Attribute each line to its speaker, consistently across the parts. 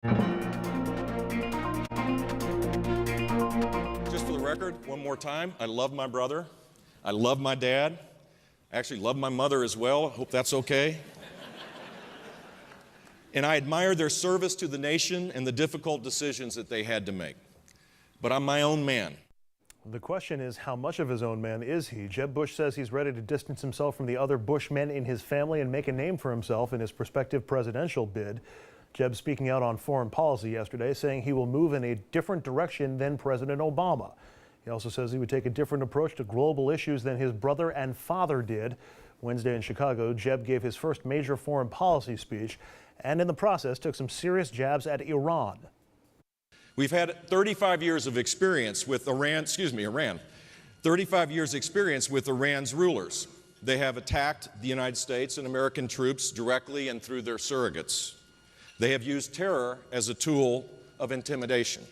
Speaker 1: Just for the record, one more time, I love my brother. I love my dad. I actually love my mother as well. Hope that's okay. And I admire their service to the nation and the difficult decisions that they had to make. But I'm my own man.
Speaker 2: The question is, how much of his own man is he? Jeb Bush says he's ready to distance himself from the other Bush men in his family and make a name for himself in his prospective presidential bid. Jeb speaking out on foreign policy yesterday, saying he will move in a different direction than President Obama. He also says he would take a different approach to global issues than his brother and father did. Wednesday in Chicago, Jeb gave his first major foreign policy speech and in the process took some serious jabs at Iran.
Speaker 1: We've had 35 years of experience with Iran. 35 years experience with Iran's rulers. They have attacked the United States and American troops directly and through their surrogates. They have used terror as a tool of intimidation.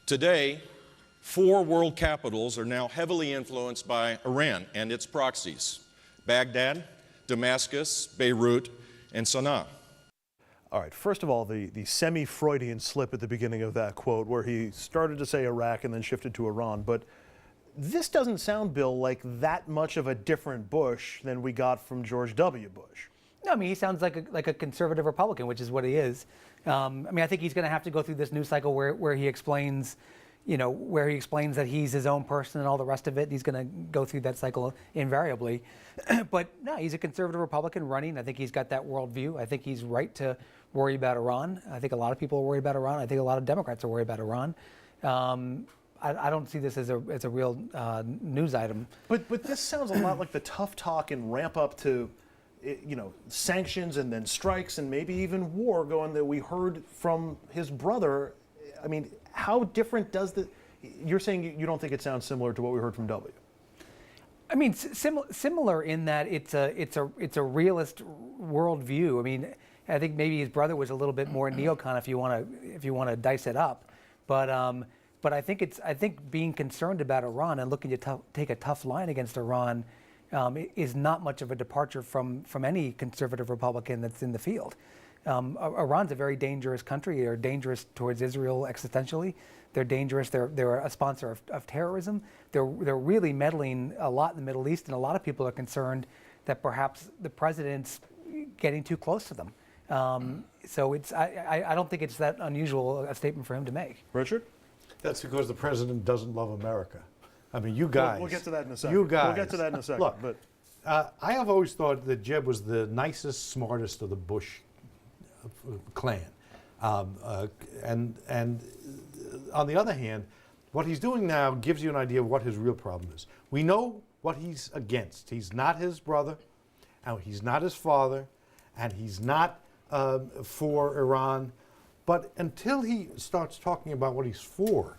Speaker 1: Today, 4 world capitals are now heavily influenced by Iran and its proxies: Baghdad, Damascus, Beirut, and Sana'a.
Speaker 2: All right, first of all, the semi-Freudian slip at the beginning of that quote where he started to say Iraq and then shifted to Iran. But this doesn't sound, Bill, like that much of a different Bush than we got from George W. Bush.
Speaker 3: No, I mean, he sounds like a conservative Republican, which is what he is. I mean, I think he's going to have to go through this news cycle where he explains, that he's his own person and all the rest of it. He's going to go through that cycle invariably. But no, he's a conservative Republican running. I think he's got that worldview. I think he's right to worry about Iran. I think a lot of people are worried about Iran. I think a lot of Democrats are worried about Iran. I don't see this as a real news item.
Speaker 2: But this sounds a lot like the tough talk and ramp up to, sanctions and then strikes and maybe even war going that we heard from his brother. I mean, how different does you're saying you don't think it sounds similar to what we heard from W?
Speaker 3: I mean, similar in that it's a realist worldview. I mean, I think maybe his brother was a little bit more neocon if you want to dice it up, but I think being concerned about Iran and looking to take a tough line against Iran is not much of a departure from any conservative Republican that's in the field. Iran's a very dangerous country. They're dangerous towards Israel existentially. They're dangerous. They're a sponsor of terrorism. They're really meddling a lot in the Middle East, and a lot of people are concerned that perhaps the president's getting too close to them. So I don't think it's that unusual a statement for him to make.
Speaker 2: Richard?
Speaker 4: That's because the president doesn't love America. I mean, you guys.
Speaker 2: We'll get to that in a second.
Speaker 4: You guys.
Speaker 2: We'll get to that in a second.
Speaker 4: Look,
Speaker 2: but
Speaker 4: I have always thought that Jeb was the nicest, smartest of the Bush clan. And on the other hand, what he's doing now gives you an idea of what his real problem is. We know what he's against. He's not his brother, and he's not his father, and he's not for Iran. But until he starts talking about what he's for,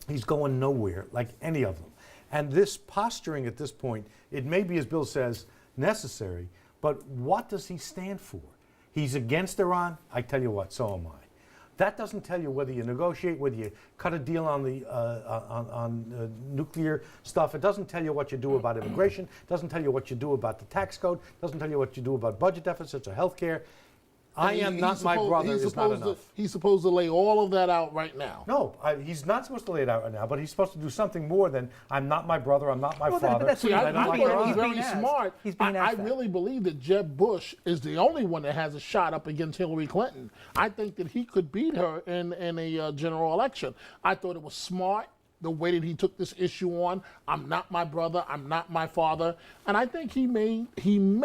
Speaker 4: he's going nowhere, like any of them. And this posturing at this point, it may be, as Bill says, necessary, but what does he stand for? He's against Iran? I tell you what, so am I. That doesn't tell you whether you negotiate, whether you cut a deal on the nuclear stuff. It doesn't tell you what you do about immigration. It doesn't tell you what you do about the tax code. It doesn't tell you what you do about budget deficits or health care. I am not my brother is not enough.
Speaker 5: He's supposed to lay all of that out right now.
Speaker 4: No, he's not supposed to lay it out right now, but he's supposed to do something more than I'm not my brother, I'm not my father.
Speaker 5: I thought it was very smart.
Speaker 3: He's being
Speaker 5: I
Speaker 3: asked that.
Speaker 5: really believe that Jeb Bush is the only one that has a shot up against Hillary Clinton. I think that he could beat her in a general election. I thought it was smart the way that he took this issue on. I'm not my brother, I'm not my father. And I think he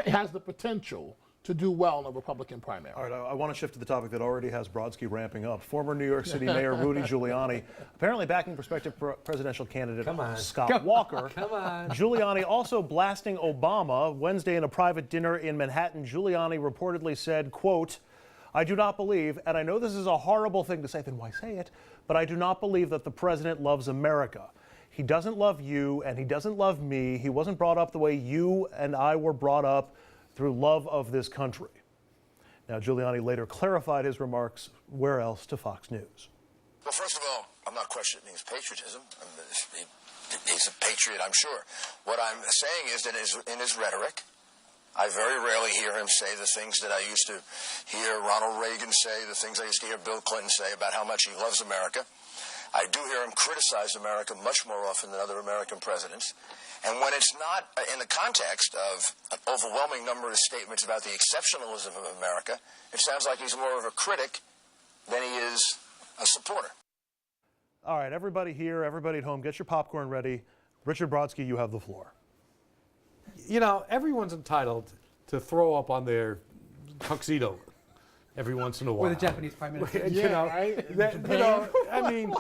Speaker 5: has the potential to do well in a Republican primary.
Speaker 2: all right, I want to shift to the topic that already has Brodsky ramping up. Former New York City Mayor Rudy Giuliani apparently backing prospective presidential candidate Scott Walker.
Speaker 6: Come on.
Speaker 2: Giuliani also blasting Obama. Wednesday in a private dinner in Manhattan, Giuliani reportedly said, quote, "I do not believe, and I know this is a horrible thing to say, then why say it, but I do not believe that the president loves America. He doesn't love you, and he doesn't love me. He wasn't brought up the way you and I were brought up, through love of this country." Now, Giuliani later clarified his remarks where else to Fox News.
Speaker 7: Well, first of all, I'm not questioning his patriotism. He's a patriot, I'm sure. What I'm saying is that in his rhetoric, I very rarely hear him say the things that I used to hear Ronald Reagan say, the things I used to hear Bill Clinton say about how much he loves America. I do hear him criticize America much more often than other American presidents. And when it's not in the context of an overwhelming number of statements about the exceptionalism of America, it sounds like he's more of a critic than he is a supporter.
Speaker 2: All right, everybody here, everybody at home, get your popcorn ready. Richard Brodsky, you have the floor.
Speaker 4: You know, everyone's entitled to throw up on their tuxedo every once in a while.
Speaker 3: Or the Japanese Prime Minister.
Speaker 4: You know,
Speaker 5: right?
Speaker 4: you know, I mean,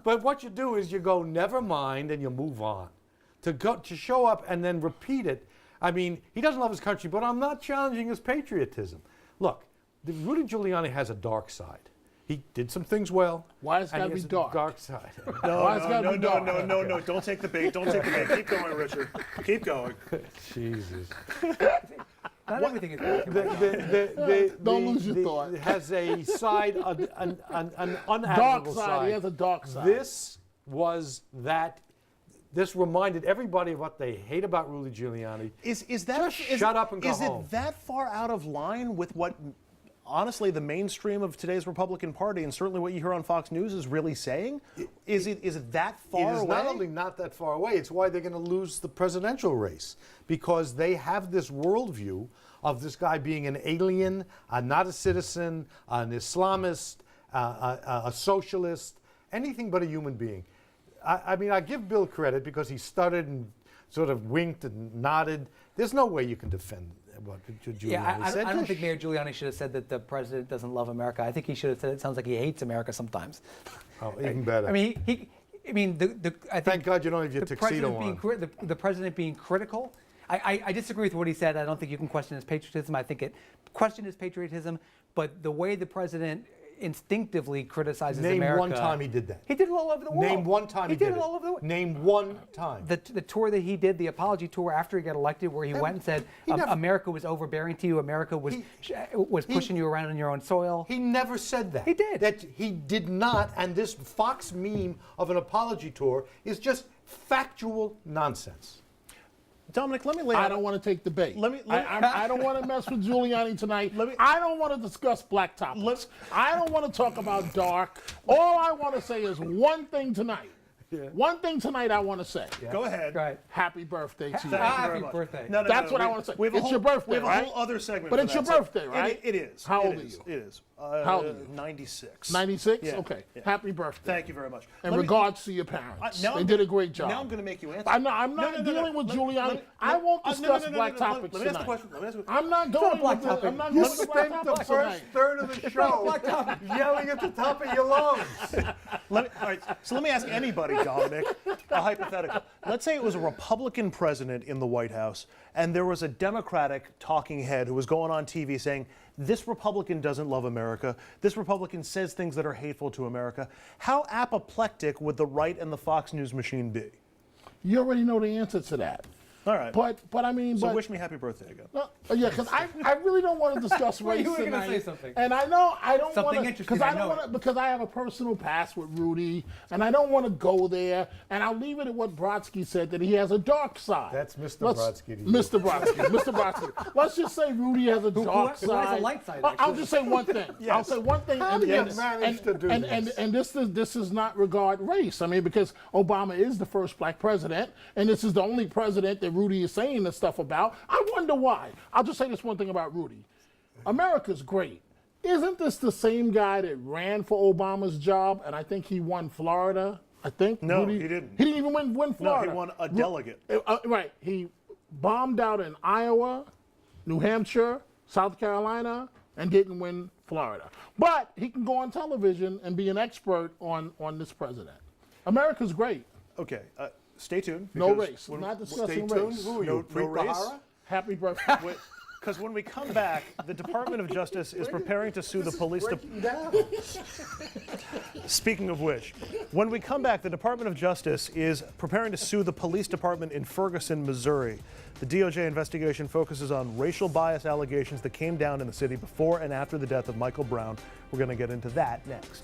Speaker 4: but what you do is you go, never mind, and you move on. To show up and then repeat it. I mean, he doesn't love his country, but I'm not challenging his patriotism. Look, Rudy Giuliani has a dark side. He did some things well.
Speaker 5: Why it's
Speaker 4: and
Speaker 5: gotta
Speaker 4: he
Speaker 5: be
Speaker 4: has a
Speaker 5: dark?
Speaker 4: Dark side.
Speaker 2: No, don't take the bait. Don't take the bait. Keep going, Richard. Keep going.
Speaker 4: Jesus.
Speaker 3: Not everything is
Speaker 5: Don't lose your thought.
Speaker 4: Has a side, an
Speaker 5: Dark
Speaker 4: unadmirable
Speaker 5: side. He has a dark side.
Speaker 4: This reminded everybody of what they hate about Rudy Giuliani.
Speaker 2: Is that
Speaker 4: shut up and go home.
Speaker 2: Is it that far out of line with what, honestly, the mainstream of today's Republican Party and certainly what you hear on Fox News is really saying? Is it that far
Speaker 4: It is
Speaker 2: away?
Speaker 4: not only not that far away, it's why they're going to lose the presidential race. Because they have this worldview of this guy being an alien, not a citizen, an Islamist, a socialist, anything but a human being. I mean, I give Bill credit because he stuttered and sort of winked and nodded. There's no way you can defend what Giuliani said.
Speaker 3: I don't think Mayor Giuliani should have said that the president doesn't love America. I think he should have said it sounds like he hates America sometimes.
Speaker 4: Oh, even better.
Speaker 3: I mean, I think
Speaker 4: Thank God you don't have your tuxedo on.
Speaker 3: The president being critical. I disagree with what he said. I don't think you can question his patriotism. I think question his patriotism, but the way the president instinctively criticizes
Speaker 4: Name
Speaker 3: America.
Speaker 4: one time he did that.
Speaker 3: He did it all over the world.
Speaker 4: Name one time he did it.
Speaker 3: all over the world.
Speaker 4: Name one time.
Speaker 3: The tour that he did, the apology tour after he got elected, where he went and said America was overbearing to you, America was pushing you around on your own soil.
Speaker 4: He never said that.
Speaker 3: He did.
Speaker 4: That he did not, and this Fox meme of an apology tour is just factual nonsense.
Speaker 2: Dominic, let me lay out.
Speaker 5: I don't want to take the bait.
Speaker 2: Let me-
Speaker 5: I don't want to mess with Giuliani tonight. I don't want to discuss black topics. I don't want to talk about dark. All I want to say is one thing tonight.
Speaker 4: Yeah.
Speaker 5: One thing tonight I want to say.
Speaker 2: Go ahead.
Speaker 3: Right.
Speaker 5: Happy birthday to you.
Speaker 2: Thank you very
Speaker 3: Happy
Speaker 2: much.
Speaker 3: birthday.
Speaker 2: No,
Speaker 5: That's what I want to say.
Speaker 2: We have a
Speaker 5: It's
Speaker 2: whole-
Speaker 5: your birthday,
Speaker 2: We have a
Speaker 5: right?
Speaker 2: whole other segment.
Speaker 5: But
Speaker 2: for
Speaker 5: it's
Speaker 2: that,
Speaker 5: your birthday,
Speaker 2: so
Speaker 5: right?
Speaker 2: It is.
Speaker 5: How old
Speaker 2: It
Speaker 5: are
Speaker 2: is.
Speaker 5: you?
Speaker 2: It is.
Speaker 5: How old are you?
Speaker 2: 96.
Speaker 5: 96?
Speaker 2: Yeah.
Speaker 5: Okay.
Speaker 2: Yeah.
Speaker 5: Happy birthday.
Speaker 2: Thank you very much.
Speaker 5: In
Speaker 2: Let me-
Speaker 5: regards to your parents.
Speaker 2: now
Speaker 5: They
Speaker 2: I'm
Speaker 5: did
Speaker 2: gonna-
Speaker 5: a great job.
Speaker 2: Now I'm going to make you answer.
Speaker 5: I'm not dealing with Giuliani. I won't discuss black topics
Speaker 2: Let me ask the
Speaker 5: tonight.
Speaker 2: question. Let me ask the
Speaker 5: I'm not going
Speaker 3: black
Speaker 5: with
Speaker 3: topic.
Speaker 5: I'm not
Speaker 4: You
Speaker 5: going to black
Speaker 4: spent the
Speaker 5: topics
Speaker 4: first
Speaker 5: tonight.
Speaker 4: third of the show yelling at the top of your lungs.
Speaker 2: All right, so let me ask anybody, Dominic, a hypothetical. Let's say it was a Republican president in the White House, and there was a Democratic talking head who was going on TV saying, this Republican doesn't love America. This Republican says things that are hateful to America. How apoplectic would the right and the Fox News machine be?
Speaker 5: You already know the answer to that.
Speaker 2: All right.
Speaker 5: But I mean,
Speaker 2: So
Speaker 5: but,
Speaker 2: wish me happy birthday again.
Speaker 5: no, yeah, because I really don't want to discuss race
Speaker 3: You were gonna
Speaker 5: tonight.
Speaker 3: say something.
Speaker 5: And I know I don't
Speaker 3: Something
Speaker 5: want to
Speaker 3: interesting,
Speaker 5: because
Speaker 3: I
Speaker 5: I don't
Speaker 3: know
Speaker 5: want to because I have a personal past with Rudy, and I don't want to go there. And I'll leave it at what Brodsky said that he has a dark side.
Speaker 4: That's Mr.
Speaker 5: Let's-
Speaker 4: Brodsky to you.
Speaker 5: Mr. Brodsky. Mr. Brodsky. Let's just say Rudy has a dark
Speaker 3: who
Speaker 5: side.
Speaker 3: has a light side,
Speaker 5: I'll
Speaker 3: actually.
Speaker 5: just say one thing. I'll say one thing.
Speaker 4: How
Speaker 5: and,
Speaker 4: do you
Speaker 5: and,
Speaker 4: manage to do
Speaker 5: and,
Speaker 4: this?
Speaker 5: and this is not regard race. I mean, because Obama is the first black president, and this is the only president that Rudy is saying this stuff about. I wonder why. I'll just say this one thing about Rudy. America's great. Isn't this the same guy that ran for Obama's job, and I think he won Florida? I think.
Speaker 2: No,
Speaker 5: Rudy,
Speaker 2: he didn't.
Speaker 5: He didn't even win Florida.
Speaker 2: No, he won a delegate.
Speaker 5: Right. He bombed out in Iowa, New Hampshire, South Carolina, and didn't win Florida. But he can go on television and be an expert on this president. America's great.
Speaker 2: Okay, stay tuned.
Speaker 5: No
Speaker 2: because
Speaker 5: race.
Speaker 2: when-
Speaker 5: Not discussing
Speaker 4: Stay tuned.
Speaker 5: race.
Speaker 4: Who are
Speaker 2: No-
Speaker 4: you,
Speaker 2: no race?
Speaker 4: Bahara?
Speaker 5: Happy birthday.
Speaker 2: Because when we come back, the Department of Justice is preparing to sue the police. Speaking of which, when we come back, the Department of Justice is preparing to sue the police department in Ferguson, Missouri. The DOJ investigation focuses on racial bias allegations that came down in the city before and after the death of Michael Brown. We're going to get into that next.